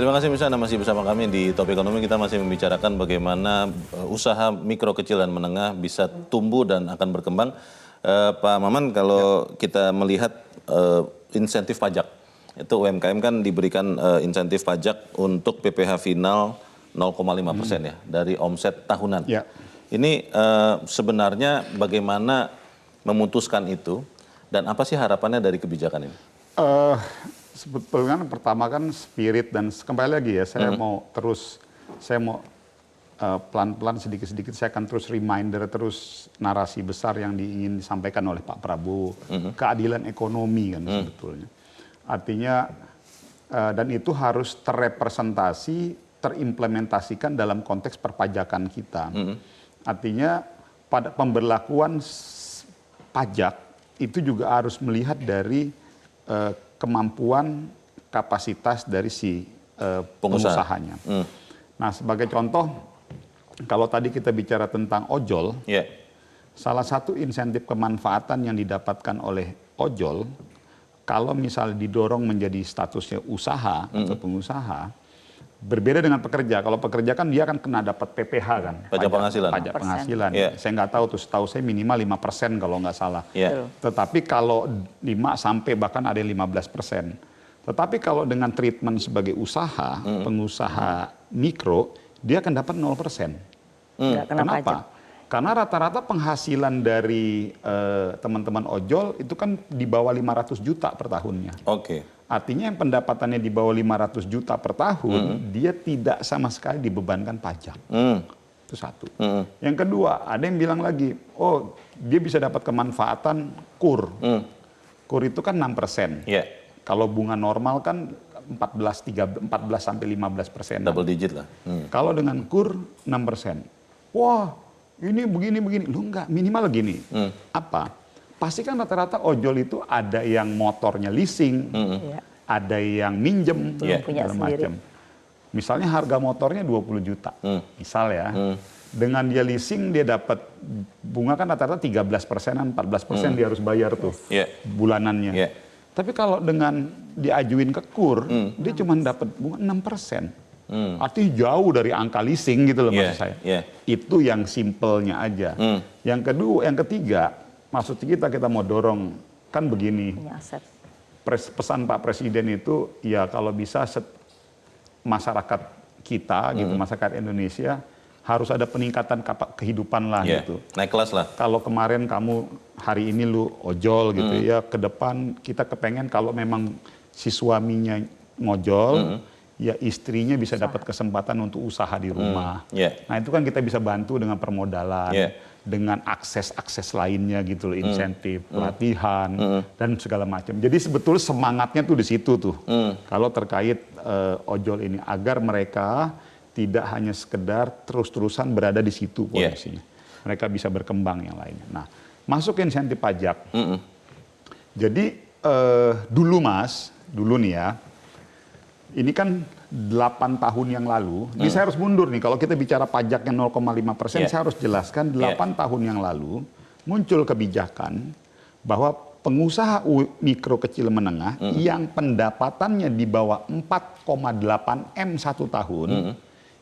Terima kasih Misalnya Anda masih bersama kami di Topik Ekonomi. Kita masih membicarakan bagaimana usaha mikro, kecil, dan menengah bisa tumbuh dan akan berkembang. Pak Maman, kalau kita melihat insentif pajak, itu UMKM kan diberikan insentif pajak untuk PPh final 0,5% ya dari omset tahunan. Ya. Ini sebenarnya bagaimana memutuskan itu dan apa sih harapannya dari kebijakan ini? Sebetulnya pertama kan spirit dan kembali lagi ya, saya mau pelan-pelan sedikit-sedikit saya akan terus reminder terus narasi besar yang ingin disampaikan oleh Pak Prabowo, keadilan ekonomi kan sebetulnya. Artinya dan itu harus terrepresentasi, terimplementasikan dalam konteks perpajakan kita. Artinya pada pemberlakuan pajak itu juga harus melihat dari kemampuan kapasitas dari si pengusahanya. Nah, sebagai contoh, kalau tadi kita bicara tentang ojol, salah satu insentif kemanfaatan yang didapatkan oleh ojol, kalau misalnya didorong menjadi statusnya usaha atau pengusaha, berbeda dengan pekerja. Kalau pekerja kan dia akan kena dapat PPh kan. Pajak penghasilan. Pajak penghasilan. Saya nggak tahu tuh, setahu saya minimal 5% kalau nggak salah. Tetapi kalau 5 sampai bahkan ada 15%. Tetapi kalau dengan treatment sebagai usaha, pengusaha mikro, dia akan dapat 0%. Kenapa? Pajak. Karena rata-rata penghasilan dari teman-teman ojol itu kan di bawah 500 juta per tahunnya. Artinya yang pendapatannya di bawah 500 juta per tahun, dia tidak sama sekali dibebankan pajak. Itu satu. Yang kedua, ada yang bilang lagi, oh dia bisa dapat kemanfaatan KUR. KUR itu kan 6%. Kalau bunga normal kan 14 sampai 15%. Double digit lah. Kalau dengan KUR 6%. Wah, ini begini. Lu enggak, minimal gini. Apa? Pasti kan rata-rata ojol itu ada yang motornya leasing, ada yang minjem, segala macam. Misalnya harga motornya 20 juta, misal ya. Dengan dia leasing dia dapat bunga kan rata-rata 13%, 14% dia harus bayar tuh bulanannya. Tapi kalau dengan diajuin ke KUR, dia cuma dapat bunga 6%. Artinya jauh dari angka leasing gitu loh maksud saya. Itu yang simpelnya aja. Yang ketiga, maksud kita mau dorong kan begini. Pesan Pak Presiden itu ya kalau bisa masyarakat kita gitu, masyarakat Indonesia harus ada peningkatan kehidupan lah gitu. Naik kelas lah. Kalau kemarin kamu hari ini lu ojol gitu ya, ke depan kita kepengen kalau memang si suaminya ngojol, ya istrinya bisa dapat kesempatan untuk usaha di rumah. Nah itu kan kita bisa bantu dengan permodalan, dengan akses lainnya gitu loh, insentif, pelatihan, dan segala macam. Jadi sebetulnya semangatnya tuh di situ tuh. Kalau terkait ojol ini, agar mereka tidak hanya sekedar terus-terusan berada di situ posisinya. Mereka bisa berkembang yang lainnya. Nah, masuk insentif pajak. Jadi dulu nih ya, ini kan 8 tahun yang lalu, ini saya harus mundur nih, kalau kita bicara pajaknya 0,5%, saya harus jelaskan 8 tahun yang lalu muncul kebijakan bahwa pengusaha mikro kecil menengah yang pendapatannya di bawah 4,8 M satu tahun,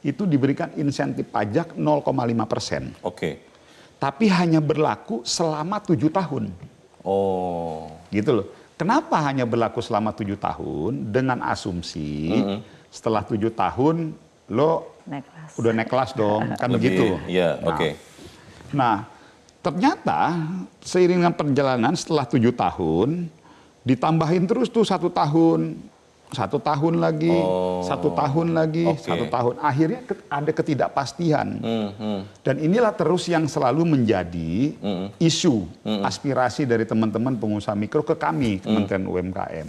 itu diberikan insentif pajak 0,5%. Tapi hanya berlaku selama 7 tahun. Gitu loh. Kenapa hanya berlaku selama 7 tahun? Dengan asumsi setelah 7 tahun lo udah naik kelas dong, kan begitu. Nah, ternyata seiring dengan perjalanan setelah 7 tahun ditambahin terus tuh 1 tahun, 1 tahun lagi, 1 tahun lagi, 1 tahun. Akhirnya ada ketidakpastian. Dan inilah terus yang selalu menjadi isu, aspirasi dari teman-teman pengusaha mikro ke kami, Kementerian UMKM.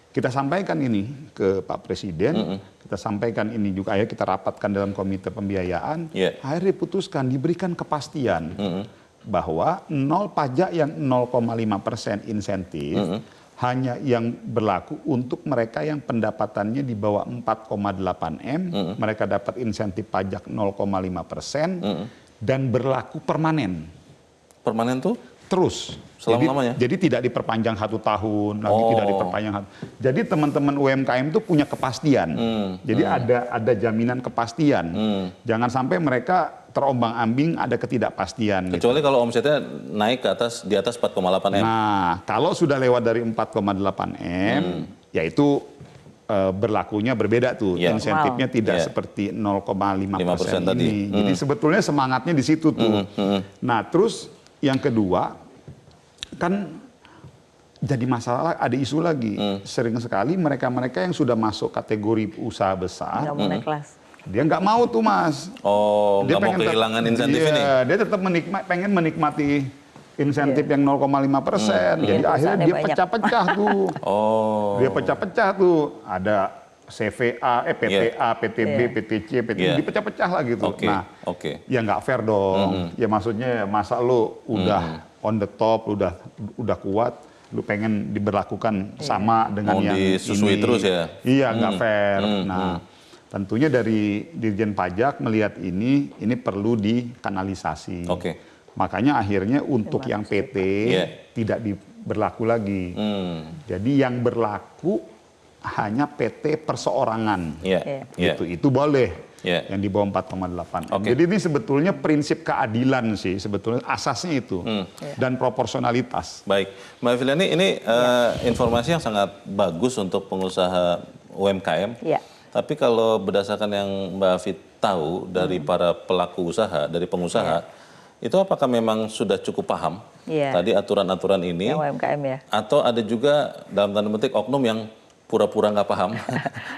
Kita sampaikan ini ke Pak Presiden, kita sampaikan ini juga, akhirnya kita rapatkan dalam komite pembiayaan, akhirnya diputuskan, diberikan kepastian bahwa pajak yang 0,5% insentif, hanya yang berlaku untuk mereka yang pendapatannya di bawah 4,8 M, mereka dapat insentif pajak 0,5%, dan berlaku permanen. Permanen tuh? terus. Selama-lamanya? Jadi tidak diperpanjang 1 tahun, lagi tidak diperpanjang. Jadi teman-teman UMKM itu punya kepastian. Jadi ada jaminan kepastian. Jangan sampai mereka terombang-ambing, ada ketidakpastian. Kecuali kalau omsetnya naik di atas 4,8 M. Nah, kalau sudah lewat dari 4,8 M, yaitu berlakunya berbeda tuh. Insentifnya tidak seperti 0,5% ini. Jadi sebetulnya semangatnya di situ tuh. Nah, terus yang kedua, kan jadi masalah, ada isu lagi. Sering sekali mereka-mereka yang sudah masuk kategori usaha besar, nggak mau naik kelas. dia nggak mau tuh, Mas. Oh, Dia nggak mau kehilangan insentif ini? Dia tetap pengen menikmati insentif yang 0,5%. Jadi akhirnya dia pecah-pecah tuh. Dia pecah-pecah tuh. Ada CVA, PTA, PTB, PTC, PTB, dipecah-pecah lah gitu. Nah, ya nggak fair dong. Ya maksudnya masa lu udah on the top, udah kuat, lu pengen diberlakukan sama dengan yang disusui ini. Terus ya? Iya, nggak fair. Nah, tentunya dari Dirjen Pajak melihat ini perlu dikanalisasi. Makanya akhirnya untuk yang PT tidak berlaku lagi. Jadi yang berlaku hanya PT perseorangan. Itu boleh. Yang di bawah 4,8. Jadi ini sebetulnya prinsip keadilan sih, sebetulnya asasnya itu. Dan proporsionalitas. Baik, Mbak Filiani, ini informasi yang sangat bagus untuk pengusaha UMKM. Tapi kalau berdasarkan yang Mbak Afi tahu dari para pelaku usaha, dari pengusaha, itu apakah memang sudah cukup paham tadi aturan-aturan ini? Yang UMKM ya. Atau ada juga dalam tanda petik oknum yang pura-pura nggak paham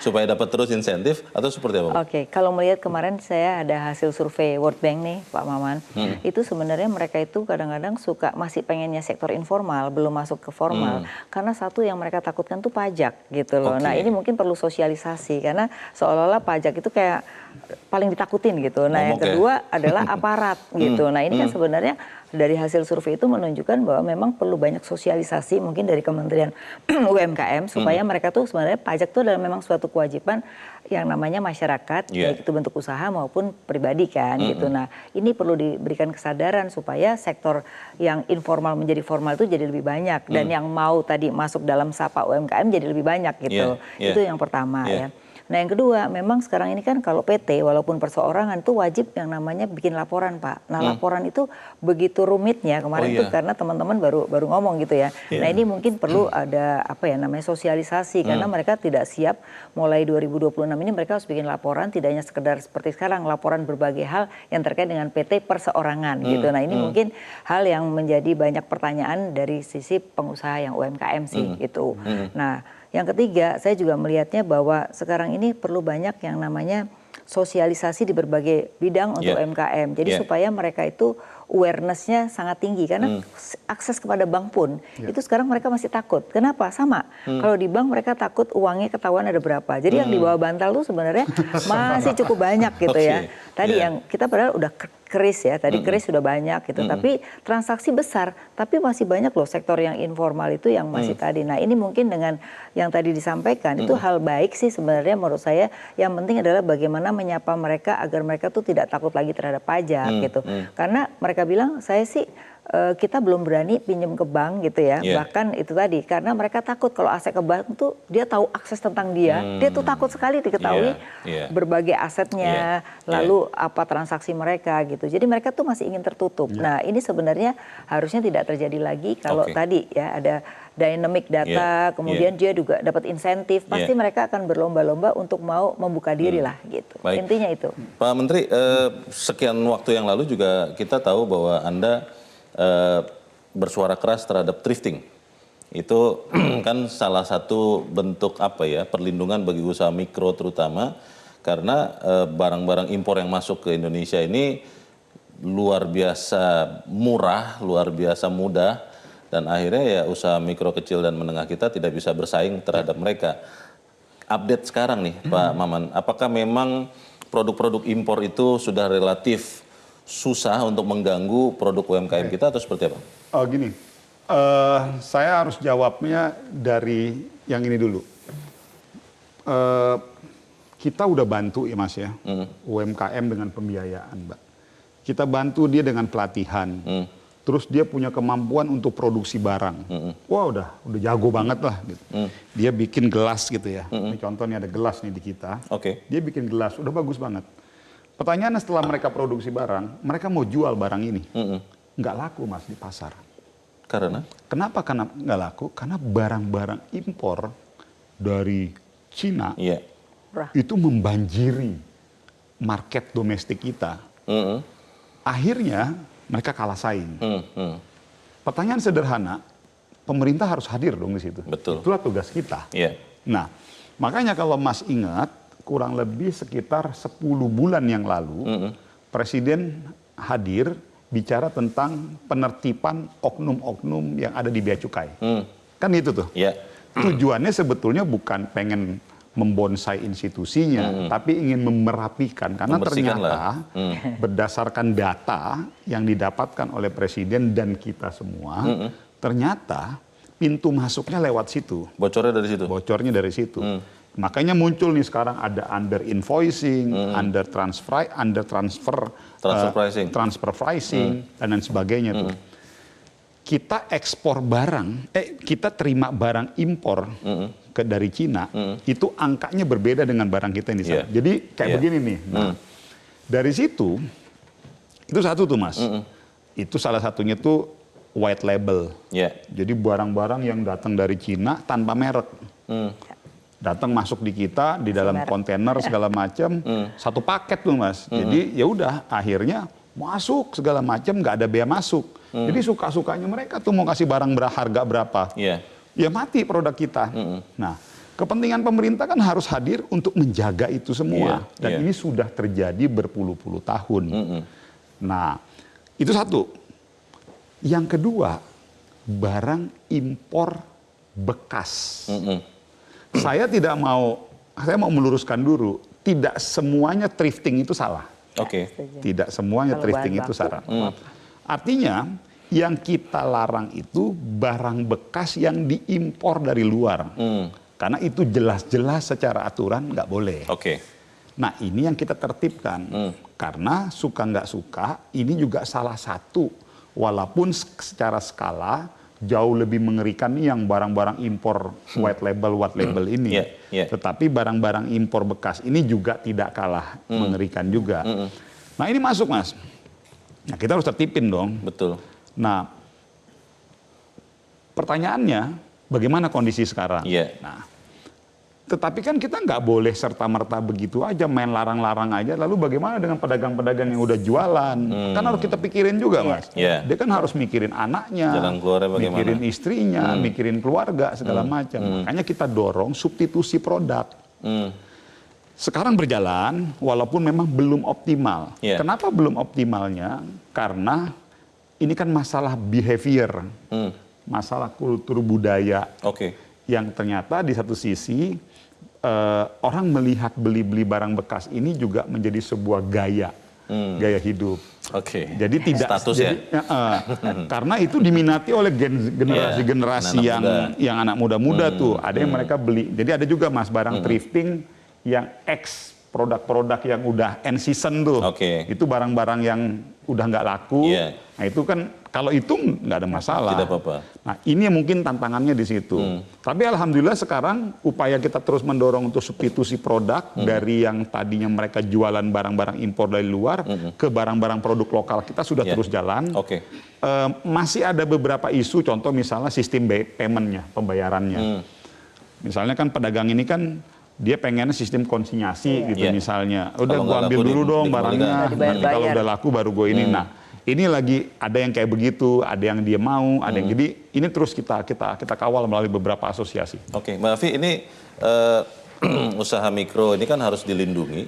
supaya dapat terus insentif, atau seperti apa? Kalau melihat kemarin saya ada hasil survei World Bank nih, Pak Maman. Itu sebenarnya mereka itu kadang-kadang suka masih pengennya sektor informal, belum masuk ke formal. Karena satu yang mereka takutkan tuh pajak gitu loh. Nah, ini mungkin perlu sosialisasi karena seolah-olah pajak itu kayak paling ditakutin gitu. Nah, yang kedua adalah aparat gitu. Nah, ini kan sebenarnya dari hasil survei itu menunjukkan bahwa memang perlu banyak sosialisasi mungkin dari Kementerian UMKM supaya mereka tuh sebenarnya pajak itu adalah memang suatu kewajiban yang namanya masyarakat, baik itu bentuk usaha maupun pribadi kan gitu. Nah, ini perlu diberikan kesadaran supaya sektor yang informal menjadi formal itu jadi lebih banyak dan yang mau tadi masuk dalam sapa UMKM jadi lebih banyak gitu. Itu yang pertama ya. Nah, yang kedua, memang sekarang ini kan kalau PT walaupun perseorangan itu wajib yang namanya bikin laporan, Pak. Nah, laporan itu begitu rumitnya kemarin itu karena teman-teman baru ngomong gitu ya. Nah, ini mungkin perlu ada sosialisasi karena mereka tidak siap mulai 2026 ini mereka harus bikin laporan tidak hanya sekedar seperti sekarang laporan berbagai hal yang terkait dengan PT perseorangan gitu. Nah, ini mungkin hal yang menjadi banyak pertanyaan dari sisi pengusaha yang UMKM sih gitu. Nah, yang ketiga, saya juga melihatnya bahwa sekarang ini perlu banyak yang namanya sosialisasi di berbagai bidang untuk UMKM. Jadi supaya mereka itu awareness-nya sangat tinggi karena akses kepada bank pun itu sekarang mereka masih takut. Kenapa? Sama. Kalau di bank mereka takut uangnya ketahuan ada berapa. Jadi yang di bawah bantal tuh sebenarnya masih cukup banyak gitu ya. Tadi yang kita padahal udah keris ya, tadi keris sudah banyak gitu. Tapi transaksi besar, tapi masih banyak loh sektor yang informal itu yang masih tadi. Nah, ini mungkin dengan yang tadi disampaikan itu hal baik sih sebenarnya menurut saya. Yang penting adalah bagaimana menyapa mereka agar mereka tuh tidak takut lagi terhadap pajak gitu. Karena mereka bilang saya sih kita belum berani pinjam ke bank gitu ya. Bahkan itu tadi karena mereka takut kalau aset ke bank tuh dia tahu akses tentang dia. Dia tuh takut sekali diketahui berbagai asetnya, lalu apa transaksi mereka gitu. Jadi mereka tuh masih ingin tertutup. Nah, ini sebenarnya harusnya tidak terjadi lagi kalau tadi ya ada dynamic data, kemudian dia juga dapat insentif. Pasti mereka akan berlomba-lomba untuk mau membuka diri lah gitu. Intinya itu. Pak Menteri, sekian waktu yang lalu juga kita tahu bahwa Anda bersuara keras terhadap thrifting. Itu kan salah satu bentuk perlindungan bagi usaha mikro terutama karena barang-barang impor yang masuk ke Indonesia ini luar biasa murah, luar biasa mudah dan akhirnya ya usaha mikro kecil dan menengah kita tidak bisa bersaing terhadap mereka. Update sekarang nih Pak Maman, apakah memang produk-produk impor itu sudah relatif susah untuk mengganggu produk UMKM kita atau seperti apa? Gini, saya harus jawabnya dari yang ini dulu. Kita udah bantu ya Mas ya, UMKM dengan pembiayaan Mbak. Kita bantu dia dengan pelatihan. terus dia punya kemampuan untuk produksi barang. Wah udah jago banget lah. Gitu. Dia bikin gelas gitu ya. Ini contohnya ada gelas nih di kita. Dia bikin gelas, udah bagus banget. Pertanyaannya setelah mereka produksi barang, mereka mau jual barang ini. Nggak laku Mas di pasar. Karena? Kenapa karena nggak laku? Karena barang-barang impor dari Cina itu membanjiri market domestik kita. Akhirnya mereka kalah saing. Pertanyaan sederhana, pemerintah harus hadir dong di situ. Betul. Itulah tugas kita. Nah, makanya kalau Mas ingat, kurang lebih sekitar 10 bulan yang lalu, Presiden hadir bicara tentang penertiban oknum-oknum yang ada di Bea Cukai. Kan itu tuh. Tujuannya sebetulnya bukan pengen membonsai institusinya, tapi ingin merapikan. Karena ternyata berdasarkan data yang didapatkan oleh Presiden dan kita semua, ternyata pintu masuknya lewat situ. Bocornya dari situ? Bocornya dari situ. Makanya muncul nih sekarang ada under invoicing, under transfer pricing, dan lain sebagainya tuh. Kita ekspor barang, kita terima barang impor dari Cina, itu angkanya berbeda dengan barang kita yang di sana. Jadi kayak begini nih. Nah, dari situ, itu satu tuh Mas. Itu salah satunya tuh white label. Jadi barang-barang yang datang dari Cina tanpa merek. Datang masuk di kita di dalam kontainer segala macam, satu paket tuh Mas. Jadi ya udah akhirnya masuk segala macam, nggak ada bea masuk. Jadi suka-sukanya mereka tuh mau kasih barang harga berapa. Ya mati produk kita. Nah, kepentingan pemerintah kan harus hadir untuk menjaga itu semua. Dan ini sudah terjadi berpuluh-puluh tahun. Nah, itu satu. Yang kedua, barang impor bekas. Saya mau meluruskan dulu, tidak semuanya thrifting itu salah. Tidak semuanya thrifting itu salah. Artinya, yang kita larang itu barang bekas yang diimpor dari luar. Karena itu jelas-jelas secara aturan nggak boleh. Nah ini yang kita tertibkan. Karena suka nggak suka, ini juga salah satu. Walaupun secara skala jauh lebih mengerikan nih yang barang-barang impor white label ini. Tetapi barang-barang impor bekas ini juga tidak kalah mengerikan juga. Nah ini masuk Mas. Nah kita harus tertipin dong. Betul. Nah pertanyaannya bagaimana kondisi sekarang? Nah, tetapi kan kita nggak boleh serta-merta begitu aja main larang-larang aja. Lalu bagaimana dengan pedagang-pedagang yang udah jualan? Kan harus kita pikirin juga Mas. Dia kan harus mikirin anaknya, mikirin istrinya, mikirin keluarga segala macam. Makanya kita dorong substitusi produk. Sekarang berjalan walaupun memang belum optimal. Kenapa belum optimalnya? Karena ini kan masalah behavior, masalah kultur budaya. Yang ternyata di satu sisi orang melihat beli-beli barang bekas ini juga menjadi sebuah gaya hidup. Jadi tidak status karena itu diminati oleh generasi yang anak muda-muda tuh. Ada yang mereka beli. Jadi ada juga Mas barang thrifting yang produk-produk yang udah end season tuh. Itu barang-barang yang udah nggak laku. Nah itu kan kalau itu nggak ada masalah. Tidak apa-apa. Nah ini mungkin tantangannya di situ. Tapi alhamdulillah sekarang upaya kita terus mendorong untuk substitusi produk dari yang tadinya mereka jualan barang-barang impor dari luar ke barang-barang produk lokal kita sudah terus jalan. Masih ada beberapa isu, contoh misalnya sistem payment-nya, pembayarannya. Misalnya kan pedagang ini kan dia pengennya sistem konsinyasi gitu misalnya. Udah gua ambil dulu dong barangnya, nanti kalau udah laku baru gue ini. Nah ini lagi ada yang kayak begitu, ada yang dia mau, ada yang jadi ini terus kita kawal melalui beberapa asosiasi. Mbak Afi ini usaha mikro ini kan harus dilindungi,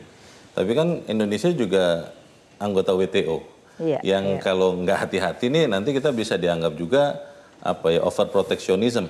tapi kan Indonesia juga anggota WTO, yang kalau nggak hati-hati nih nanti kita bisa dianggap juga overprotectionism.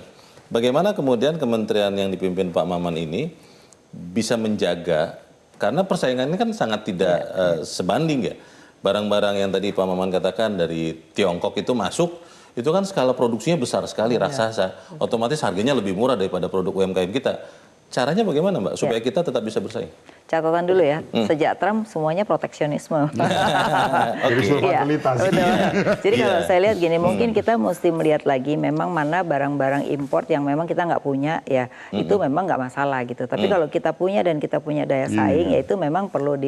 Bagaimana kemudian kementerian yang dipimpin Pak Maman ini bisa menjaga, karena persaingannya kan sangat tidak sebanding ya. Barang-barang yang tadi Pak Maman katakan dari Tiongkok itu masuk, itu kan skala produksinya besar sekali, raksasa. Otomatis harganya lebih murah daripada produk UMKM kita. Caranya bagaimana Mbak supaya kita tetap bisa bersaing? Catatan dulu ya, sejak Trump semuanya proteksionisme. Jadi seluruh Iya, fasilitas. betul. Jadi kalau Iya. saya lihat gini, mungkin kita mesti melihat lagi memang mana barang-barang import yang memang kita nggak punya, ya itu memang nggak masalah gitu. Tapi kalau kita punya dan kita punya daya saing, ya itu memang perlu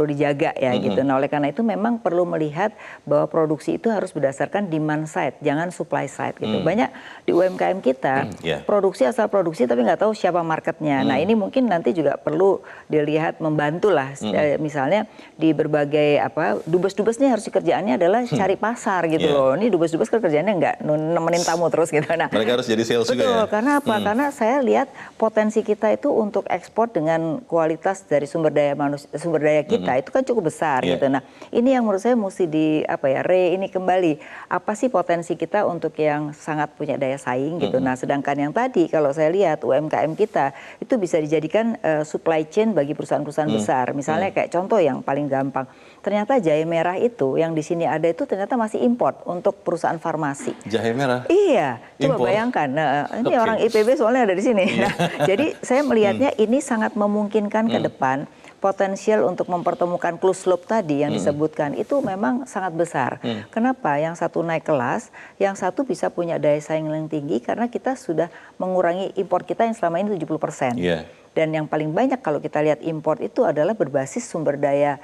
dijaga ya gitu. Nah oleh karena itu memang perlu melihat bahwa produksi itu harus berdasarkan demand side, jangan supply side gitu. Banyak di UMKM kita Iya. produksi asal produksi tapi nggak tahu siapa marketnya. Nah ini mungkin nanti juga perlu dilihat membantu lah. Misalnya di berbagai dubes-dubes ini harus kerjaannya adalah cari pasar gitu loh. Ini dubes-dubes kerjaannya nggak nemenin tamu terus gitu. Nah, Mereka harus jadi sales juga ya? betul, karena apa? Karena saya lihat potensi kita itu untuk ekspor dengan kualitas dari sumber daya kita itu kan cukup besar Yeah. gitu. Nah, ini yang menurut saya mesti ini kembali. Apa sih potensi kita untuk yang sangat punya daya saing gitu. Nah, sedangkan yang tadi kalau saya lihat UMKM kita itu bisa dijadikan supply chain bagi perusahaan-perusahaan besar. Misalnya kayak contoh yang paling gampang. Ternyata jahe merah itu yang di sini ada itu ternyata masih import untuk perusahaan farmasi. Jahe merah? Iya, coba Impor? bayangkan. Nah, ini Oke. orang IPB soalnya ada di sini. Nah, jadi saya melihatnya ini sangat memungkinkan ke depan potensial untuk mempertemukan closed loop tadi yang disebutkan itu memang sangat besar. Kenapa? Yang satu naik kelas, yang satu bisa punya daya saing yang tinggi karena kita sudah mengurangi impor kita yang selama ini 70%. Iya. Dan yang paling banyak kalau kita lihat impor itu adalah berbasis sumber daya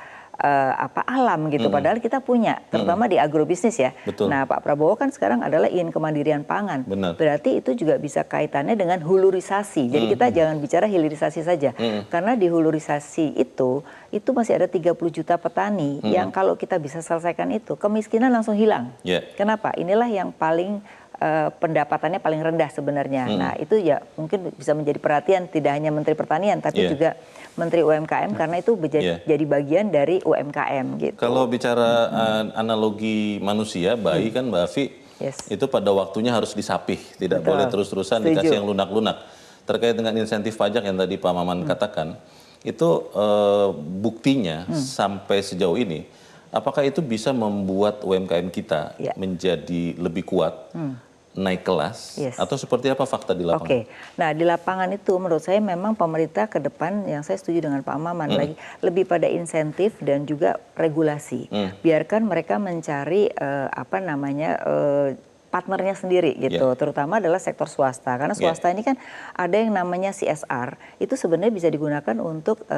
alam gitu. Padahal kita punya, terutama di agrobisnis ya. Betul. Nah, Pak Prabowo kan sekarang adalah ingin kemandirian pangan. Benar. Berarti itu juga bisa kaitannya dengan hulurisasi. Jadi kita jangan bicara hilirisasi saja. Karena di hulurisasi itu masih ada 30 juta petani yang kalau kita bisa selesaikan itu, kemiskinan langsung hilang. Yeah. Kenapa? Inilah yang paling pendapatannya paling rendah sebenarnya. Nah, itu ya mungkin bisa menjadi perhatian tidak hanya Menteri Pertanian tapi Yeah. juga Menteri UMKM karena itu jadi bagian dari UMKM gitu. Kalau bicara analogi manusia, bayi kan Mbak Afi, Yes. itu pada waktunya harus disapih, tidak Betul. boleh terus-terusan Setuju. dikasih yang lunak-lunak. Terkait dengan insentif pajak yang tadi Pak Maman katakan, itu buktinya sampai sejauh ini, apakah itu bisa membuat UMKM kita Ya. menjadi lebih kuat, naik kelas, Yes. atau seperti apa fakta di lapangan? Oke, nah di lapangan itu menurut saya memang pemerintah ke depan yang saya setuju dengan Pak Maman lagi lebih pada insentif dan juga regulasi. Biarkan mereka mencari partnernya sendiri gitu, terutama adalah sektor swasta karena swasta ini kan ada yang namanya CSR itu sebenarnya bisa digunakan untuk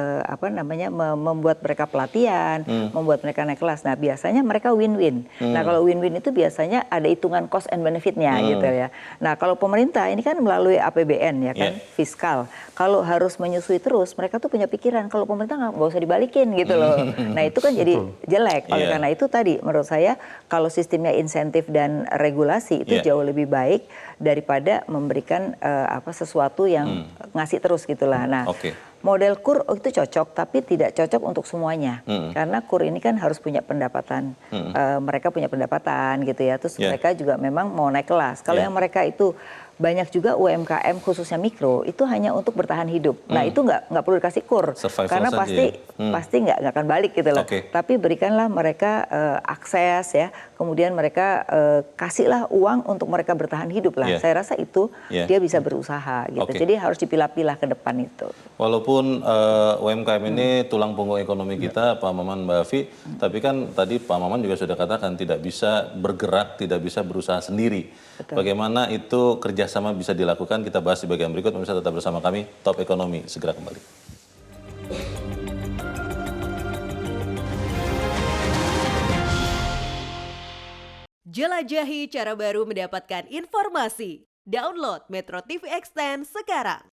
membuat mereka pelatihan, membuat mereka naik kelas. Nah biasanya mereka win-win. Nah kalau win-win itu biasanya ada hitungan cost and benefitnya gitu ya. Nah kalau pemerintah ini kan melalui APBN ya kan, fiskal. Kalau harus menyusui terus, mereka tuh punya pikiran kalau pemerintah nggak usah dibalikin gitu loh. Nah itu kan jadi jelek. Oleh karena itu tadi menurut saya kalau sistemnya insentif dan regulasi itu jauh lebih baik daripada memberikan sesuatu yang ngasih terus gitulah. Nah, model KUR itu cocok tapi tidak cocok untuk semuanya. Karena KUR ini kan harus punya pendapatan. Mereka punya pendapatan gitu ya. Terus mereka juga memang mau naik kelas. Kalau yang mereka itu banyak juga UMKM khususnya mikro itu hanya untuk bertahan hidup. Nah itu nggak perlu dikasih KUR karena pasti nggak akan balik gitu loh. Tapi berikanlah mereka akses ya, kemudian mereka kasihlah uang untuk mereka bertahan hidup lah. Saya rasa itu dia bisa berusaha gitu. Jadi harus dipilah-pilah ke depan itu. Walaupun UMKM ini tulang punggung ekonomi kita, Pak Maman, Mbak Afi, tapi kan tadi Pak Maman juga sudah katakan tidak bisa bergerak, tidak bisa berusaha sendiri. Betul. Bagaimana itu kerjasama bisa dilakukan, kita bahas di bagian berikut. Pemirsa tetap bersama kami, Top Ekonomi segera kembali. Jelajahi cara baru mendapatkan informasi. Download Metro TV Extend sekarang.